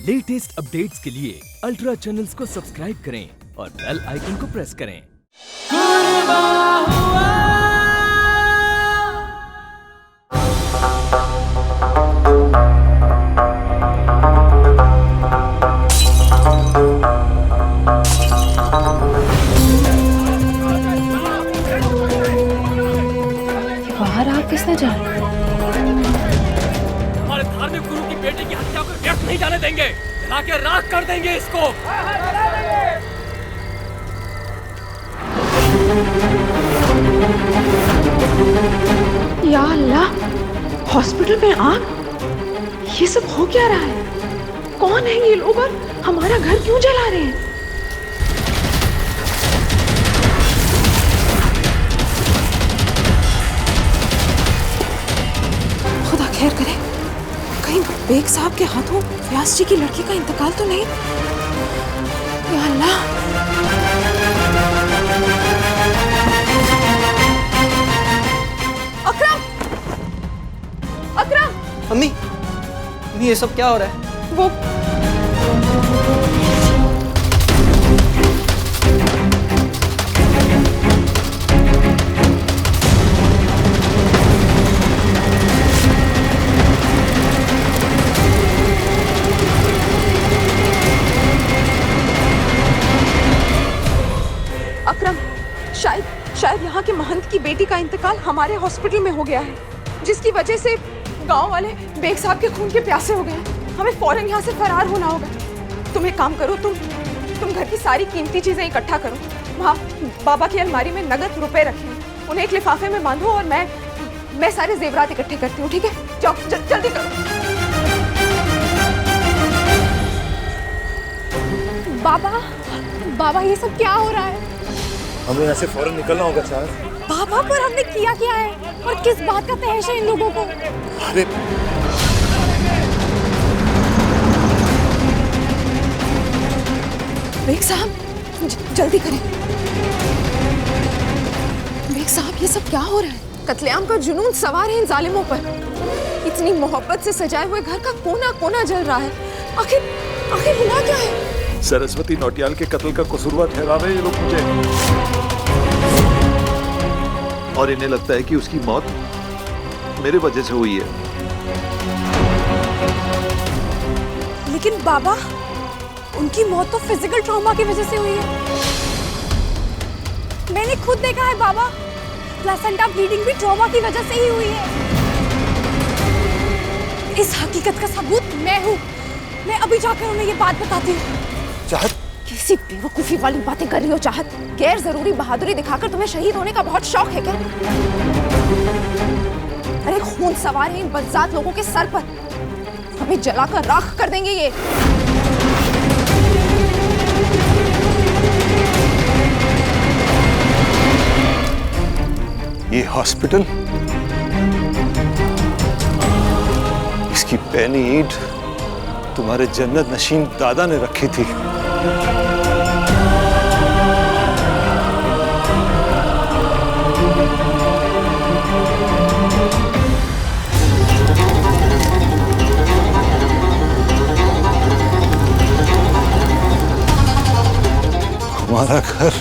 Latest updates के लिए ultra channels को सब्सक्राइब करें और बेल आइकन को प्रेस करें। बाहर आ किसने जाना? हमारे धार्मिक गुरु की बेटी की हत्या को व्यर्थ नहीं जाने देंगे, जला के राख कर देंगे इसको। या अल्लाह, हॉस्पिटल में आग? ये सब हो क्या रहा है? कौन है ये लोग और हमारा घर क्यों जला रहे हैं? खुदा खैर करे, कहीं बेग साहब के हाथों व्यास जी की लड़की का इंतकाल तो नहीं? या अल्लाह। अकरम! अकरम! अम्मी, ये सब क्या हो रहा है? वो अकरम, शायद यहाँ के महंत की बेटी का इंतकाल हमारे हॉस्पिटल में हो गया है, जिसकी वजह से गांव वाले बेग साहब के खून के प्यासे हो गए हैं। हमें फौरन यहाँ से फरार होना होगा। तुम एक काम करो, तुम घर की सारी कीमती चीजें इकट्ठा करो। वहाँ बाबा की अलमारी में नगद रुपए रखे हैं, उन्हें एक लिफाफे में बांधो और मैं सारे जेवरात इकट्ठे करती हूँ। ठीक है, जाओ जल्दी करो। बाबा ये सब क्या हो रहा है? हमें यहाँ से फौरन निकलना होगा साहब। बाबा, पर हमने किया क्या है और किस बात का तहश है इन लोगों को? अरे बेग साहब, जल्दी करें। बेग साहब, ये सब क्या हो रहा है? कत्लेआम का जुनून सवार है इन जालिमों पर। इतनी मोहब्बत से सजाए हुए घर का कोना कोना जल रहा है। आखिर हुआ क्या है? सरस्वती नौटियाल के कत्ल का कसूरवार ठहरा रहे हैं ये लोग मुझे, और इन्हें लगता है कि उसकी मौत मेरे वजह से हुई है। लेकिन बाबा, उनकी मौत तो फिजिकल ट्रॉमा की वजह से हुई है। मैंने खुद देखा है बाबा, प्लेसेंटा ब्लीडिंग भी ट्रॉमा की वजह से ही हुई है। इस हकीकत का सबूत मैं हूँ। मैं अभी जाकर उन्हें ये बात बताती हूँ। चाहत, कैसी बेवकूफी वाली बातें कर रही हो चाहत? गैर जरूरी बहादुरी दिखाकर तुम्हें शहीद होने का बहुत शौक है क्या? अरे खून सवार है इन बदजात लोगों के सर पर। हमें जलाकर राख कर देंगे ये। ये हॉस्पिटल, इसकी पहली ईंट तुम्हारे जन्नत नशीन दादा ने रखी थी। हमारा घर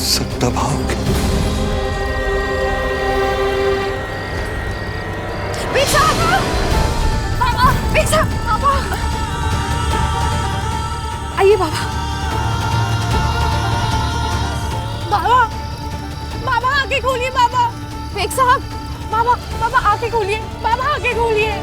सब दबाओगे। बेग साहब! बाबा! बेग साहब! बाबा! आइए बाबा। बाबा आंखें खोलिए बाबा। बेग साहब, बाबा आंखें खोलिए। बाबा आंखें खोलिए।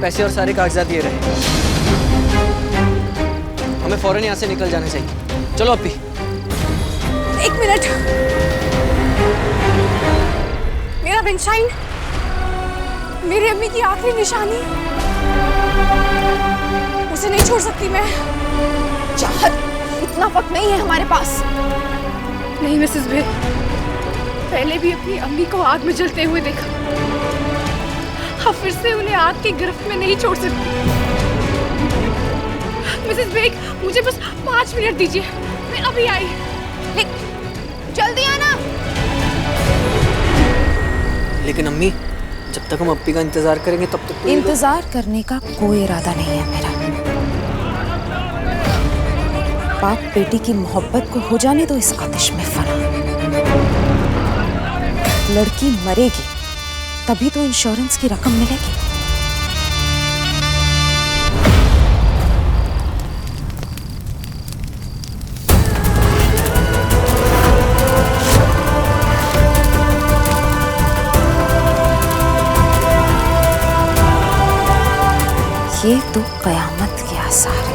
पैसे और सारे कागजात ये रहे। हमें फौरन यहाँ से निकल जाना चाहिए। चलो अप्पी। एक मिनट, मेरा विंडशाइन, मेरी अम्मी की आखिरी निशानी, उसे नहीं छोड़ सकती मैं। चाहत, इतना वक्त नहीं है हमारे पास। नहीं मिसेस बेग, पहले भी अपनी अम्मी को आग में जलते हुए देखा, अब फिर से उन्हें आग की गिरफ्त में नहीं छोड़ सकती। मिसेस बेग, मुझे बस 5 मिनट दीजिए, मैं अभी आई। जल्दी आना। लेकिन अम्मी, जब तक हम अप्पी का इंतजार करेंगे तब तक इंतजार करने का कोई इरादा नहीं है मेरा। बाप बेटी की मोहब्बत को हो जाने दो इस आतिश में फना। लड़की मरेगी तभी तो इंश्योरेंस की रकम मिलेगी। ये तो कयामत के आसार है।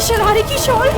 शरारे की शॉल।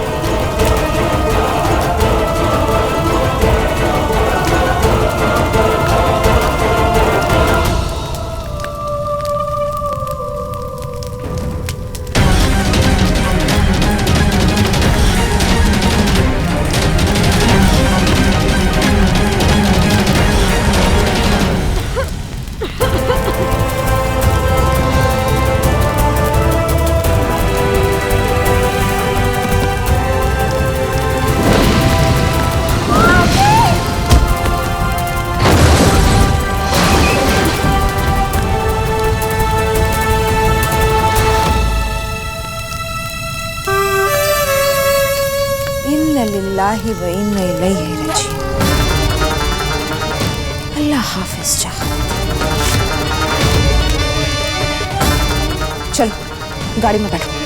लिल्लाहि व इन्ना इलैहि राजिऊन। अल्लाह हाफिज चाहत। चलो गाड़ी में बैठो।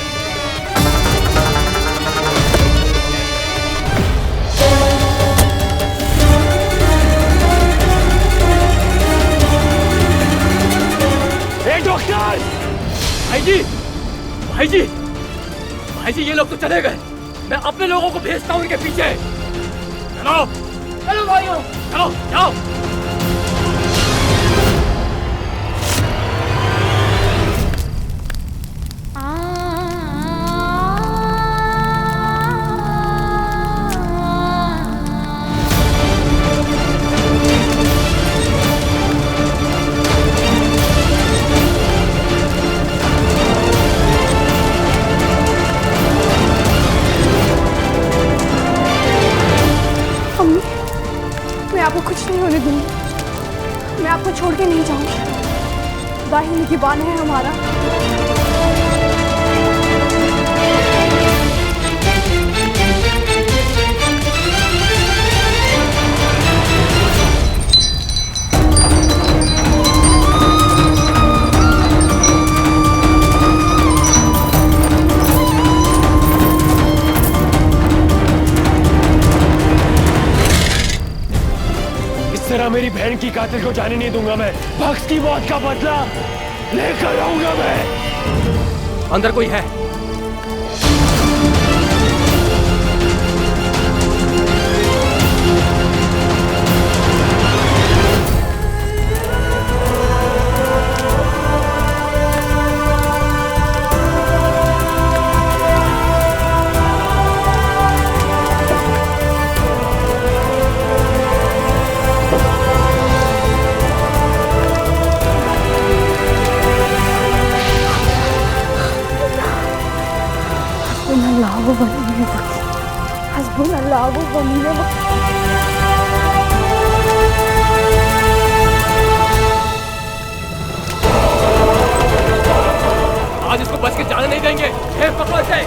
डॉक्टर! भाई जी, भाई जी, भाई जी, ये लोग तो चले गए। मैं अपने लोगों को भेजता हूँ उनके पीछे। चलो चलो भाइयों, चलो जाओ। आपको कुछ नहीं होने दूंगी, मैं आपको छोड़ के नहीं जाऊंगी। दाहिनी निगहबान है हमारा। मेरी बहन की कातिल को जाने नहीं दूंगा मैं। भक्त की मौत का बदला लेकर आऊंगा मैं। अंदर कोई है? हस्बुनल्लाहु व निअल आज इसको बच के जाने नहीं देंगे। हे पकड़ो इसे।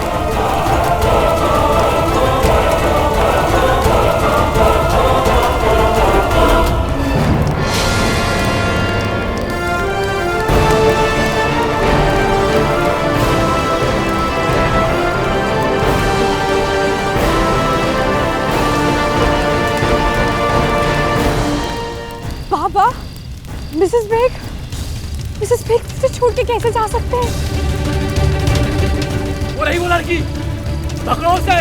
बाबा, मिसेस बेग इसे छोड़ के कैसे जा सकते हैं? वो रही वो लड़की, पकड़ो उसे।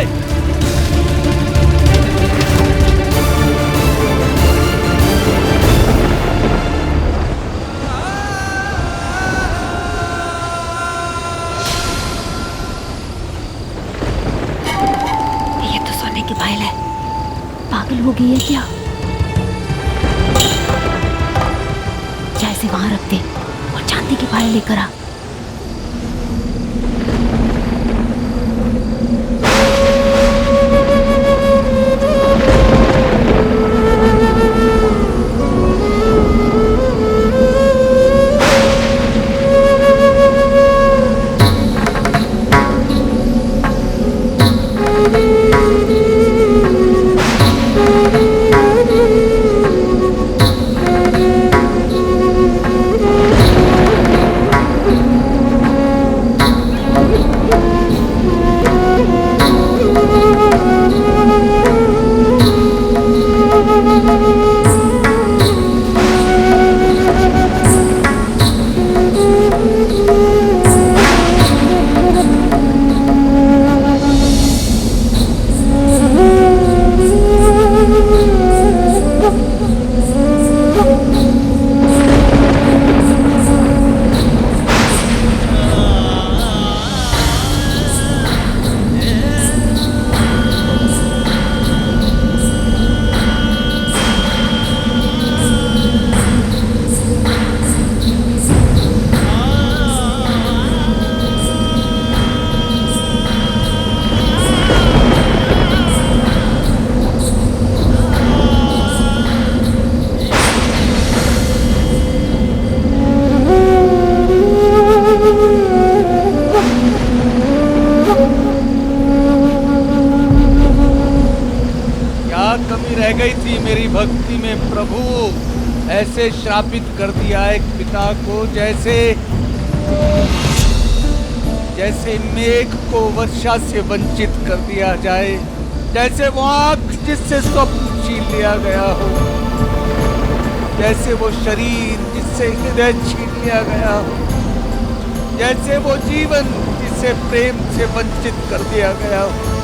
ये तो सोने की पायल है, पागल हो गई है क्या? क्या इसे वहां रख दे और चांदी की पायल लेकर आ। रह गई थी मेरी भक्ति में प्रभु। ऐसे श्रापित कर दिया एक पिता को, जैसे मेघ को वर्षा से वंचित कर दिया जाए, जैसे वो आँख जिससे स्वप्न छीन लिया गया हो, जैसे वो शरीर जिससे हृदय छीन लिया गया हो, जैसे वो जीवन जिसे प्रेम से वंचित कर दिया गया हो।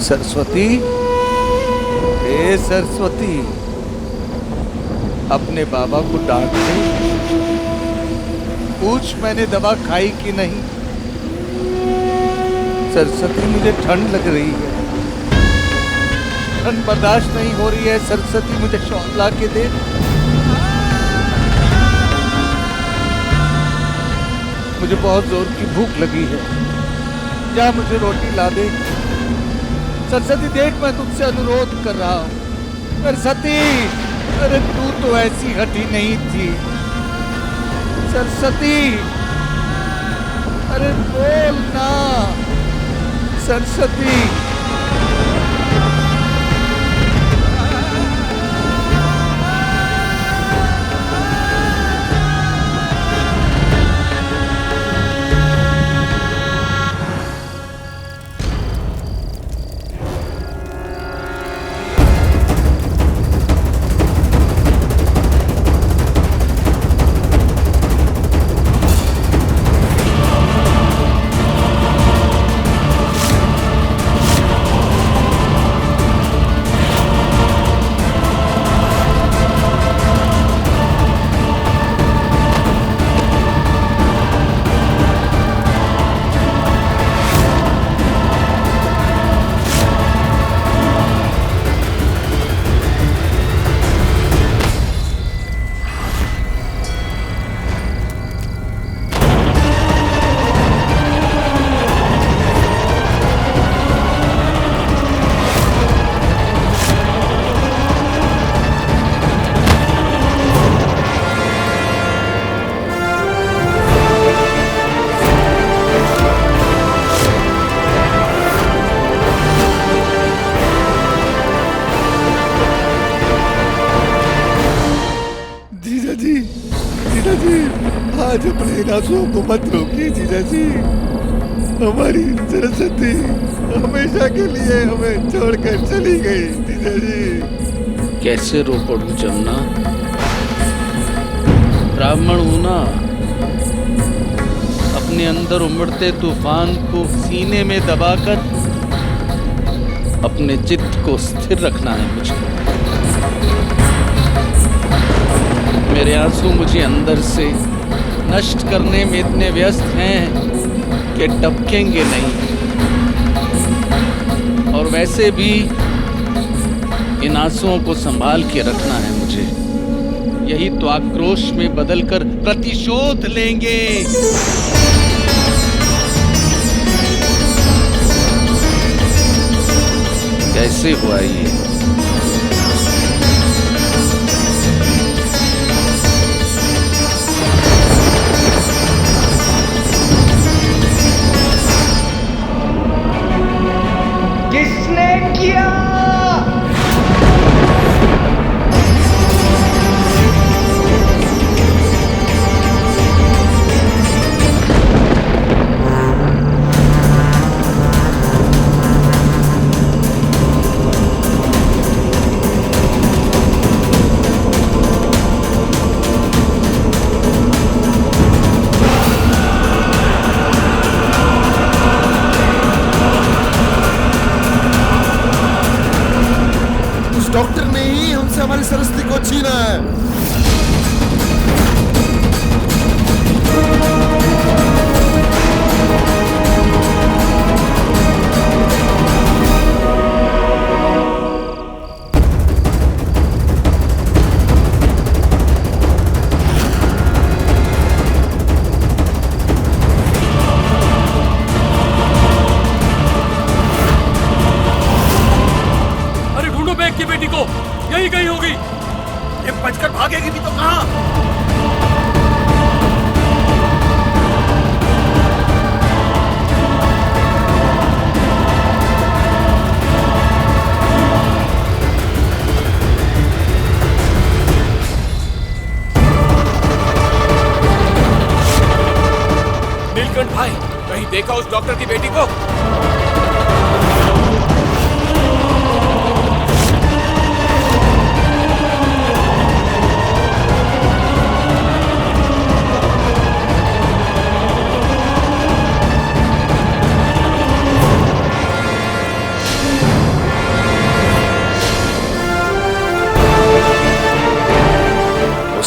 सरस्वती, हे सरस्वती, अपने बाबा को डांट दे, पूछ मैंने दवा खाई कि नहीं। सरस्वती, मुझे ठंड लग रही है, ठंड बर्दाश्त नहीं हो रही है। सरस्वती, मुझे शॉल ला के दे। मुझे बहुत जोर की भूख लगी है, जा मुझे रोटी ला दे। सरस्वती देख, मैं तुमसे अनुरोध कर रहा हूँ। सरस्वती, अरे तू तो ऐसी हठी नहीं थी। सरस्वती, अरे बोल ना सरस्वती। जीजा जी, आज अपने इन आंसुओं को मत रोकिए जीजा जी। हमारी सरस्वती हमेशा के लिए हमें छोड़कर चली गई जीजा जी। कैसे रो पड़ूं जमुना, ब्राह्मण हूं ना। अपने अंदर उमड़ते तूफान को सीने में दबाकर अपने चित्त को स्थिर रखना है मुझको। मेरे आंसू मुझे अंदर से नष्ट करने में इतने व्यस्त हैं कि टपकेंगे नहीं। और वैसे भी इन आंसुओं को संभाल के रखना है मुझे। यही तो आक्रोश में बदलकर प्रतिशोध लेंगे। कैसे हुआ ये? किसने किया? डॉक्टर ने ही हमसे हमारी सरस्वती को छीना है। की बेटी को यही गई होगी। ये बचकर भागेगी भी तो कहां? नीलकंठ भाई, कहीं देखा उस डॉक्टर की बेटी को?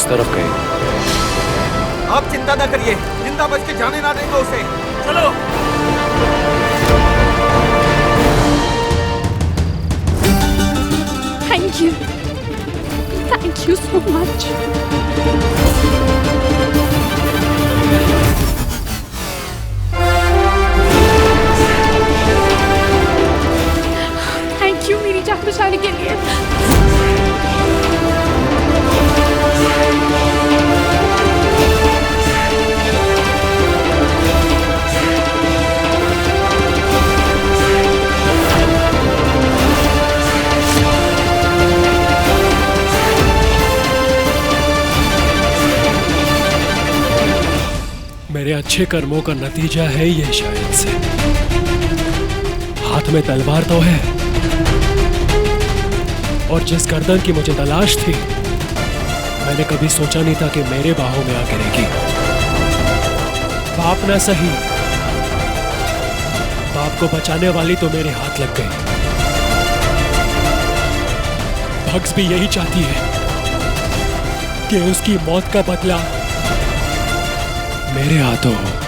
तरफ गए। आप चिंता न करिए, जिंदा बच के जाने ना देंगे उसे। चलो। Thank you so much. Thank you मेरी जान बचाने के लिए। मेरे अच्छे कर्मों का नतीजा है ये शायद से। हाथ में तलवार तो है, और जिस गर्दन की मुझे तलाश थी, मैंने कभी सोचा नहीं था कि मेरे बाहों में आ गिरेगी। बाप ना सही, बाप को बचाने वाली तो मेरे हाथ लग गई। भक्स भी यही चाहती है कि उसकी मौत का बदला मेरे हाथों हो।